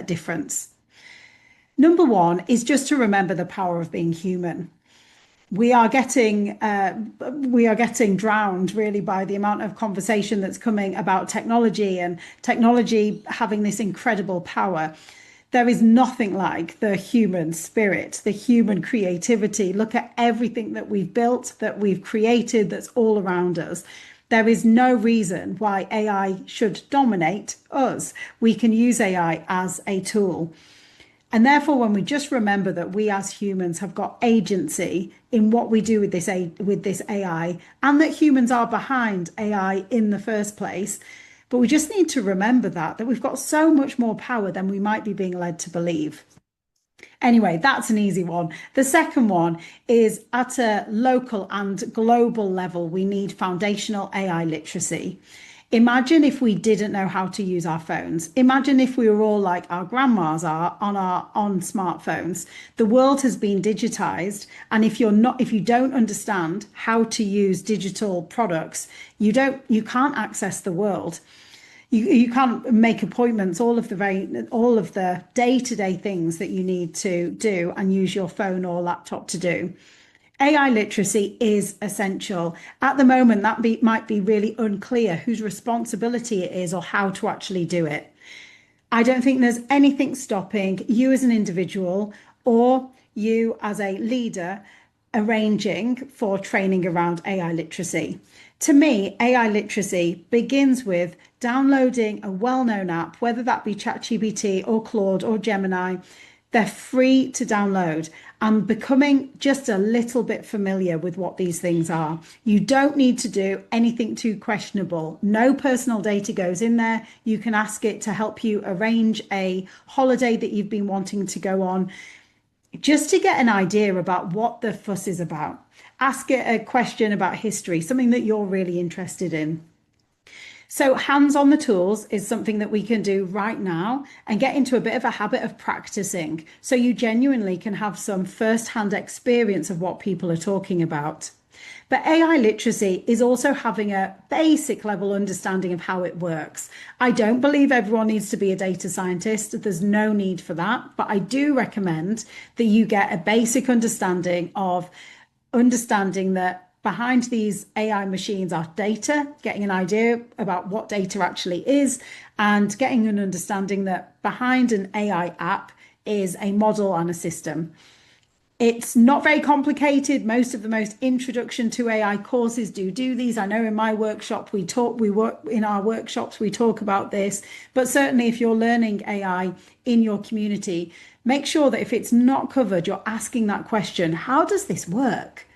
difference. Number one is just to remember the power of being human. We are getting drowned really by the amount of conversation that's coming about technology and technology having this incredible power. There is nothing like the human spirit, the human creativity. Look at everything that we've built, that we've created, that's all around us. There is no reason why AI should dominate us. We can use AI as a tool. And therefore, when we just remember that we as humans have got agency in what we do with this AI, and that humans are behind AI in the first place, but we just need to remember that we've got so much more power than we might be being led to believe. Anyway, that's an easy one. The second one is at a local and global level, we need foundational AI literacy. Imagine if we didn't know how to use our phones. Imagine if we were all like our grandmas are on smartphones. The world has been digitized, and if you don't understand how to use digital products, you can't access the world. You can't make appointments, all of the day-to-day things that you need to do and use your phone or laptop to do. AI literacy is essential. At the moment, might be really unclear whose responsibility it is or how to actually do it. I don't think there's anything stopping you as an individual or you as a leader arranging for training around AI literacy. To me, AI literacy begins with downloading a well-known app, whether that be ChatGPT or Claude or Gemini. They're free to download and becoming just a little bit familiar with what these things are. You don't need to do anything too questionable. No personal data goes in there. You can ask it to help you arrange a holiday that you've been wanting to go on, just to get an idea about what the fuss is about. Ask it a question about history, something that you're really interested in. So hands on the tools is something that we can do right now and get into a bit of a habit of practicing so you genuinely can have some first-hand experience of what people are talking about. But AI literacy is also having a basic level understanding of how it works. I don't believe everyone needs to be a data scientist. There's no need for that. But I do recommend that you get a basic understanding that behind these AI machines are data, getting an idea about what data actually is, and getting an understanding that behind an AI app is a model and a system. It's not very complicated. Most of the most introduction to AI courses do these. I know in my workshop we work in our workshops, we talk about this, but certainly if you're learning AI in your community, make sure that if it's not covered, you're asking that question, how does this work?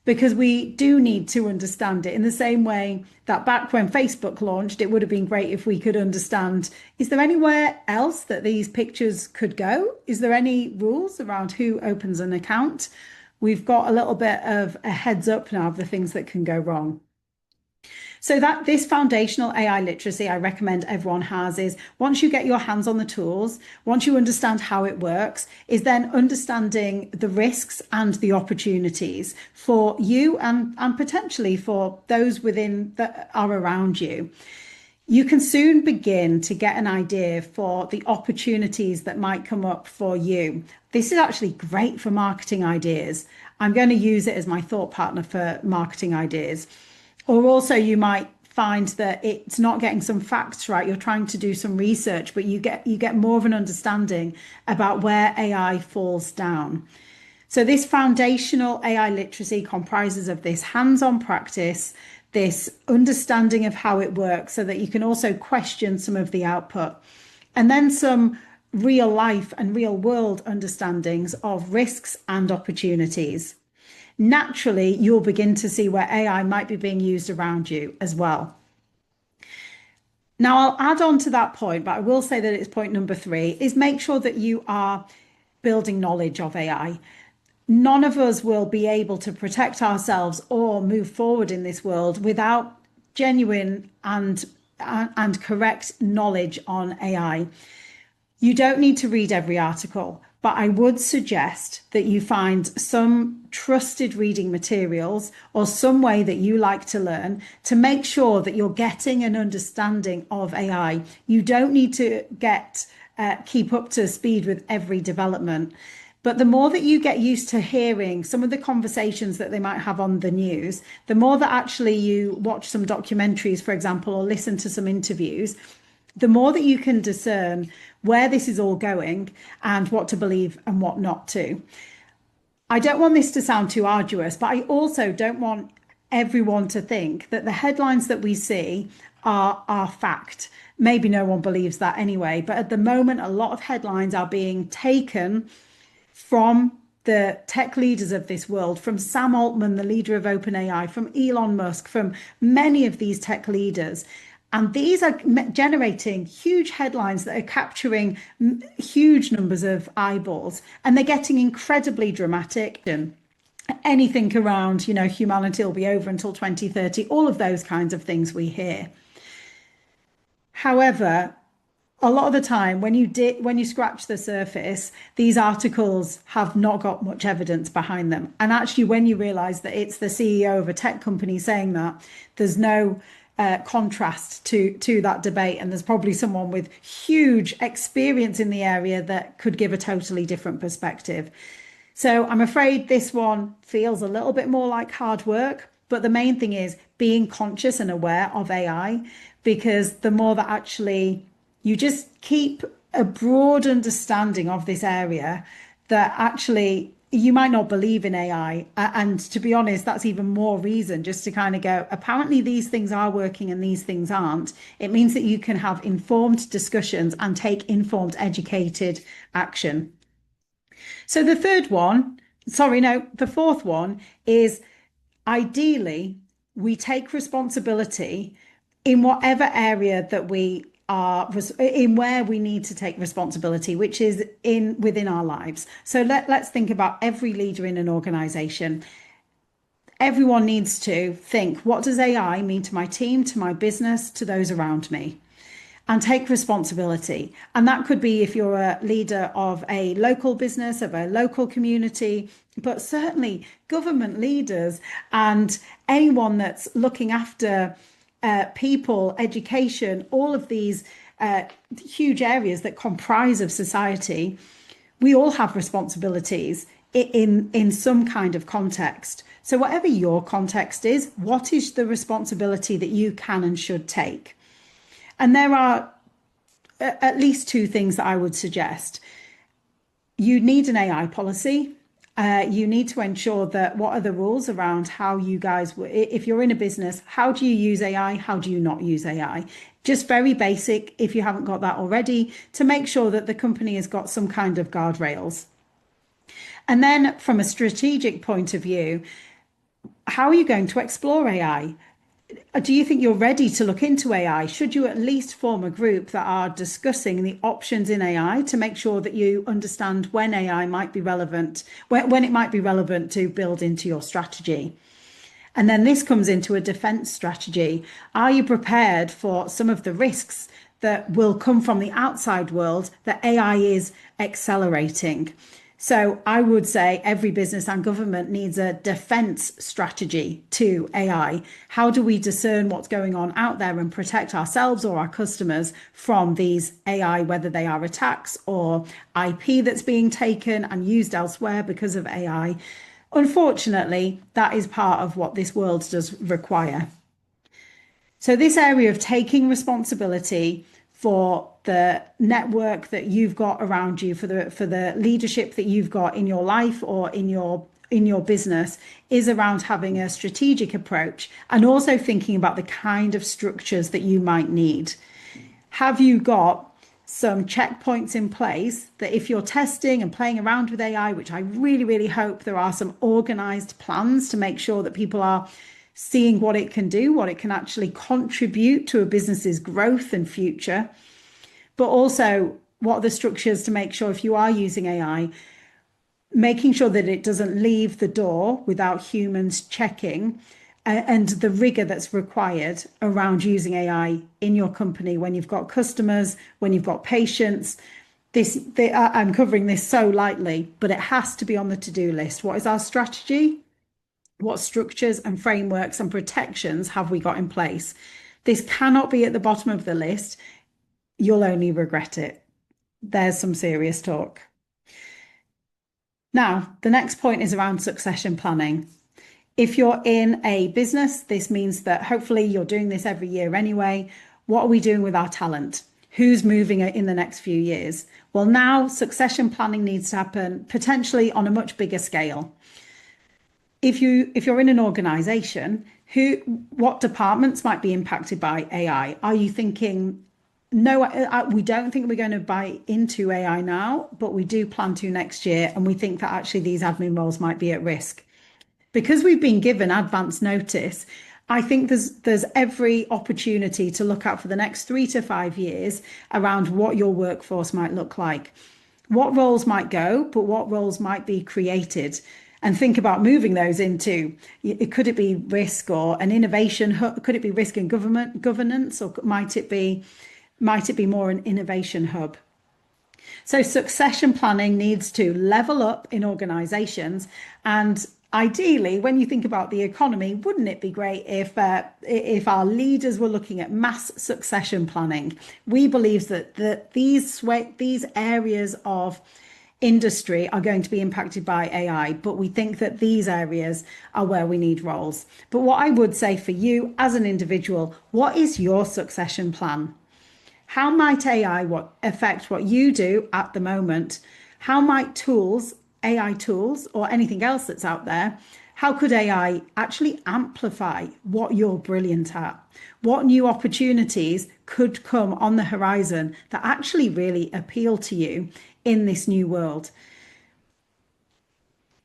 Because we do need to understand it in the same way that back when Facebook launched, it would have been great if we could understand, is there anywhere else that these pictures could go? Is there any rules around who opens an account? We've got a little bit of a heads up now of the things that can go wrong. So that this foundational AI literacy I recommend everyone has is once you get your hands on the tools, once you understand how it works, is then understanding the risks and the opportunities for you and potentially for those within that are around you. You can soon begin to get an idea for the opportunities that might come up for you. This is actually great for marketing ideas. I'm going to use it as my thought partner for marketing ideas. Or also you might find that it's not getting some facts right. You're trying to do some research, but you get more of an understanding about where AI falls down. So this foundational AI literacy comprises of this hands-on practice, this understanding of how it works so that you can also question some of the output, and then some real life and real world understandings of risks and opportunities. Naturally, you'll begin to see where AI might be being used around you as well. Now, I'll add on to that point, but I will say that it's point number 3 is make sure that you are building knowledge of AI. none of us will be able to protect ourselves or move forward in this world without genuine and correct knowledge on AI. You don't need to read every article, but I would suggest that you find some trusted reading materials or some way that you like to learn to make sure that you're getting an understanding of AI. You don't need to keep up to speed with every development. But the more that you get used to hearing some of the conversations that they might have on the news, the more that actually you watch some documentaries, for example, or listen to some interviews, the more that you can discern where this is all going and what to believe and what not to. I don't want this to sound too arduous, but I also don't want everyone to think that the headlines that we see are fact. Maybe no one believes that anyway, but at the moment, a lot of headlines are being taken from the tech leaders of this world, from Sam Altman, the leader of OpenAI, from Elon Musk, from many of these tech leaders. And these are generating huge headlines that are capturing huge numbers of eyeballs, and they're getting incredibly dramatic. Anything around, humanity will be over until 2030, all of those kinds of things we hear. However, a lot of the time when you scratch the surface, these articles have not got much evidence behind them. And actually, when you realize that it's the CEO of a tech company saying that, there's no contrast to that debate, and there's probably someone with huge experience in the area that could give a totally different perspective. So I'm afraid this one feels a little bit more like hard work, but the main thing is being conscious and aware of AI, because the more that actually you just keep a broad understanding of this area, that actually you might not believe in AI. And to be honest, that's even more reason just to kind of go, apparently these things are working and these things aren't. It means that you can have informed discussions and take informed, educated action. So the fourth one is, ideally, we take responsibility in whatever area that we are in, where we need to take responsibility, which is within our lives. So let's think about every leader in an organization. Everyone needs to think, what does AI mean to my team, to my business, to those around me? And take responsibility. And that could be if you're a leader of a local business, of a local community, but certainly government leaders and anyone that's looking after people, education, all of these huge areas that comprise of society. We all have responsibilities in some kind of context. So whatever your context is, what is the responsibility that you can and should take? And there are at least two things that I would suggest. You need an AI policy. You need to ensure that what are the rules around how you guys, if you're in a business, how do you use AI? How do you not use AI? Just very basic, if you haven't got that already, to make sure that the company has got some kind of guardrails. And then from a strategic point of view, how are you going to explore AI? Do you think you're ready to look into AI? Should you at least form a group that are discussing the options in AI to make sure that you understand when AI might be relevant, when it might be relevant to build into your strategy? And then this comes into a defense strategy. Are you prepared for some of the risks that will come from the outside world that AI is accelerating? So I would say every business and government needs a defense strategy to AI. How do we discern what's going on out there and protect ourselves or our customers from these AI, whether they are attacks or IP that's being taken and used elsewhere because of AI? Unfortunately, that is part of what this world does require. So this area of taking responsibility for the network that you've got around you, for the leadership that you've got in your life or in your business, is around having a strategic approach and also thinking about the kind of structures that you might need. Have you got some checkpoints in place that if you're testing and playing around with AI, which I really, really hope there are some organized plans to make sure that people are seeing what it can do, what it can actually contribute to a business's growth and future, but also what are the structures to make sure if you are using AI, making sure that it doesn't leave the door without humans checking, and the rigor that's required around using AI in your company when you've got customers, when you've got patients. I'm covering this so lightly, but it has to be on the to-do list. What is our strategy? What structures and frameworks and protections have we got in place? This cannot be at the bottom of the list. You'll only regret it. There's some serious talk. Now, the next point is around succession planning. If you're in a business, this means that hopefully you're doing this every year anyway. What are we doing with our talent? Who's moving in the next few years? Well, now succession planning needs to happen potentially on a much bigger scale. If you're in an organization, what departments might be impacted by AI? Are you thinking, no, we don't think we're going to buy into AI now, but we do plan to next year, and we think that actually these admin roles might be at risk? Because we've been given advance notice, I think there's every opportunity to look out for the next 3 to 5 years around what your workforce might look like, what roles might go, but what roles might be created, and think about moving those into, could it be risk or an innovation hub? Could it be risk and governance, or might it be more an innovation hub? So succession planning needs to level up in organizations. And ideally, when you think about the economy, wouldn't it be great if our leaders were looking at mass succession planning? We believe that these areas of industry are going to be impacted by AI, but we think that these areas are where we need roles. But what I would say for you as an individual, what is your succession plan? How might AI affect what you do at the moment? How might AI tools, or anything else that's out there, how could AI actually amplify what you're brilliant at? What new opportunities could come on the horizon that actually really appeal to you in this new world?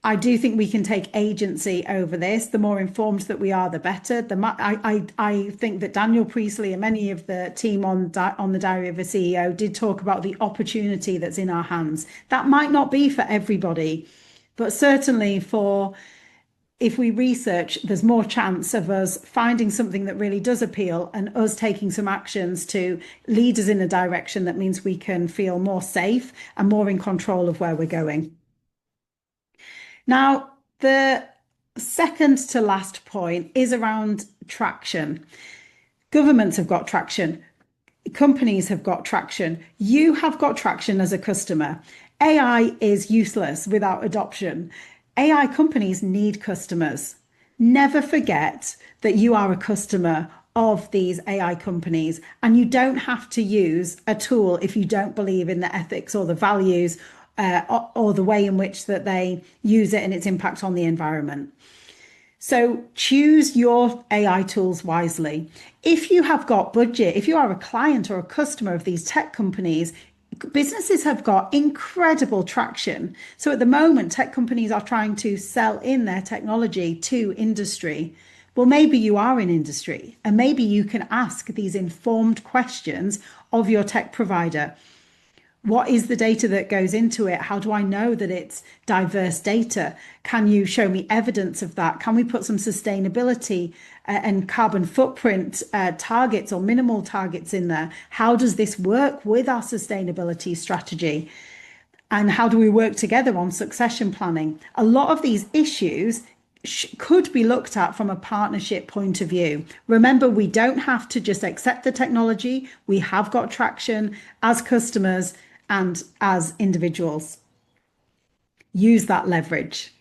I do think we can take agency over this. The more informed that we are, the better. I think that Daniel Priestley and many of the team on the Diary of a CEO did talk about the opportunity that's in our hands. That might not be for everybody, but certainly if we research, there's more chance of us finding something that really does appeal and us taking some actions to lead us in a direction that means we can feel more safe and more in control of where we're going. Now, the second to last point is around traction. Governments have got traction. Companies have got traction. You have got traction as a customer. AI is useless without adoption. AI companies need customers. Never forget that you are a customer of these AI companies, and you don't have to use a tool if you don't believe in the ethics or the values or the way in which that they use it and its impact on the environment. So choose your AI tools wisely. If you have got budget, if you are a client or a customer of these tech companies, businesses have got incredible traction. So at the moment, tech companies are trying to sell in their technology to industry. Well, maybe you are in industry, and maybe you can ask these informed questions of your tech provider. What is the data that goes into it? How do I know that it's diverse data? Can you show me evidence of that? Can we put some sustainability and carbon footprint targets or minimal targets in there? How does this work with our sustainability strategy? And how do we work together on succession planning? A lot of these issues could be looked at from a partnership point of view. Remember, we don't have to just accept the technology. We have got traction as customers and as individuals. Use that leverage.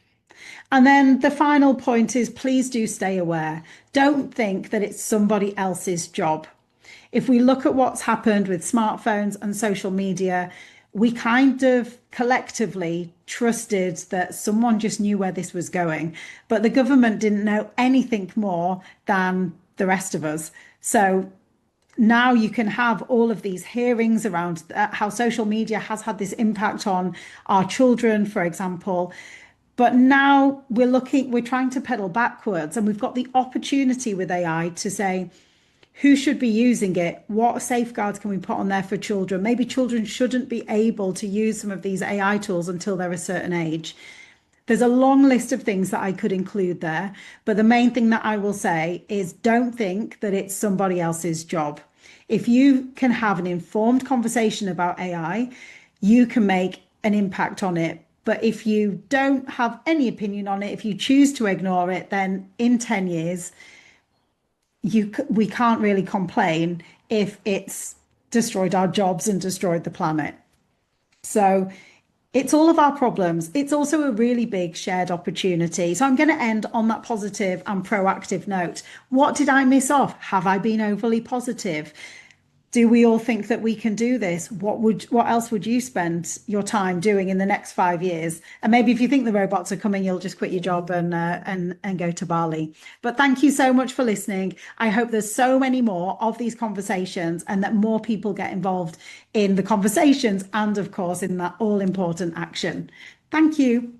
And then the final point is, please do stay aware. Don't think that it's somebody else's job. If we look at what's happened with smartphones and social media, we kind of collectively trusted that someone just knew where this was going, but the government didn't know anything more than the rest of us. So now you can have all of these hearings around how social media has had this impact on our children, for example. But now we're trying to pedal backwards, and we've got the opportunity with AI to say, who should be using it? What safeguards can we put on there for children? Maybe children shouldn't be able to use some of these AI tools until they're a certain age. There's a long list of things that I could include there, but the main thing that I will say is don't think that it's somebody else's job. If you can have an informed conversation about AI, you can make an impact on it. But if you don't have any opinion on it, if you choose to ignore it, then in 10 years, we can't really complain if it's destroyed our jobs and destroyed the planet. So it's all of our problems. It's also a really big shared opportunity. So I'm going to end on that positive and proactive note. What did I miss off? Have I been overly positive? Do we all think that we can do this? What else would you spend your time doing in the next 5 years? And maybe if you think the robots are coming, you'll just quit your job and go to Bali. But thank you so much for listening. I hope there's so many more of these conversations and that more people get involved in the conversations and of course in that all important action. Thank you.